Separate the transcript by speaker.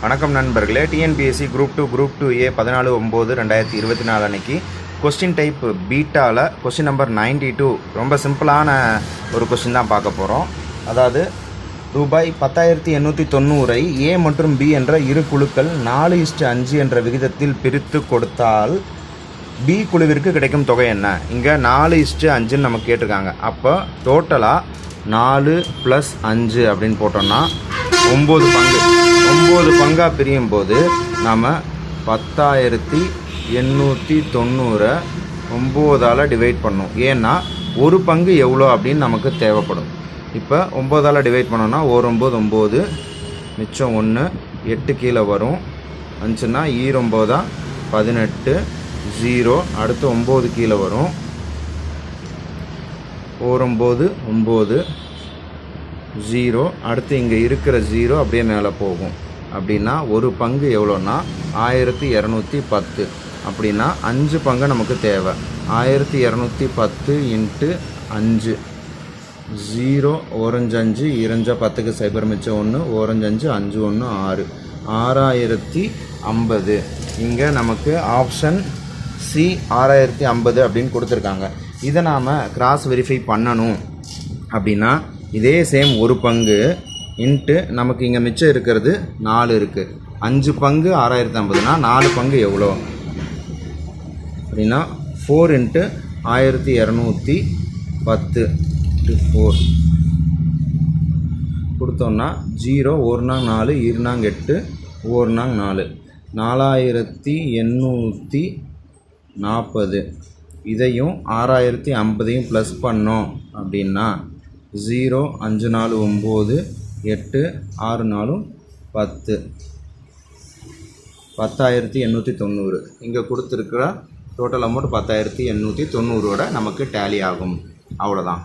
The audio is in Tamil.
Speaker 1: வணக்கம் நண்பர்களே. டிஎன்பிஎஸ்சி குரூப் 2A 14/9/2024 அன்னைக்கு கொஸ்டின் டைப் பீட்டாவில் கொஸ்டின் நம்பர் 92 ரொம்ப சிம்பிளான ஒரு கொஸ்டின் தான் பார்க்க போகிறோம். அதாவது ரூபாய் 10,890 ஏ மற்றும் பி என்ற இரு குழுக்கள் 4:5 என்ற விகிதத்தில் பிரித்து கொடுத்தால் பி குழுவிற்கு கிடைக்கும் தொகை என்ன? இங்கே 4:5 நமக்கு கேட்டிருக்காங்க. அப்போ டோட்டலாக 4 + 5 அப்படின்னு போட்டோம்னா 9 பங்காக பிரியும் போது நாம் 10,890 9ஆல் டிவைட் பண்ணோம். ஏன்னா ஒரு பங்கு எவ்வளோ அப்படின்னு நமக்கு தேவைப்படும். இப்போ 9ஆல் டிவைட் பண்ணோன்னா 9 9 மிச்சம் 1 8 கீழே வரும். 5னா 9 18 0 அடுத்து 9 கீழே வரும். 9 9 0 அடுத்து இங்கே இருக்கிற 0 அப்படியே மேலே போகும். அப்படின்னா ஒரு பங்கு எவ்வளோன்னா 1210. அப்படின்னா 5 பங்கு நமக்கு தேவை. 1210 × 5 0 ஓரஞ்சு 5 2 10க்கு 0 மிச்சம் 1 ஓரஞ்சு 5 5 1 6 6050. இங்கே நமக்கு ஆப்ஷன் சி 6050 அப்படின்னு கொடுத்துருக்காங்க. இதை நாம் கிராஸ் வெரிஃபை பண்ணணும். அப்படின்னா இதே சேம் ஒரு பங்கு இன்ட்டு நமக்கு இங்கே மிச்சம் இருக்கிறது 4 இருக்குது. 5 பங்கு 6050னா 4 பங்கு எவ்வளோ அப்படின்னா 4 × 1210 × 4 கொடுத்தோன்னா 0 1 4 2 8 1 4 4840. இதையும் 6050 ப்ளஸ் பண்ணோம் அப்படின்னா 0 5 4 9 8 6 4 10 10,890. இங்கே கொடுத்துருக்கிற டோட்டல் அமௌண்ட் 10,890 நமக்கு டேலி ஆகும். அவ்வளோதான்.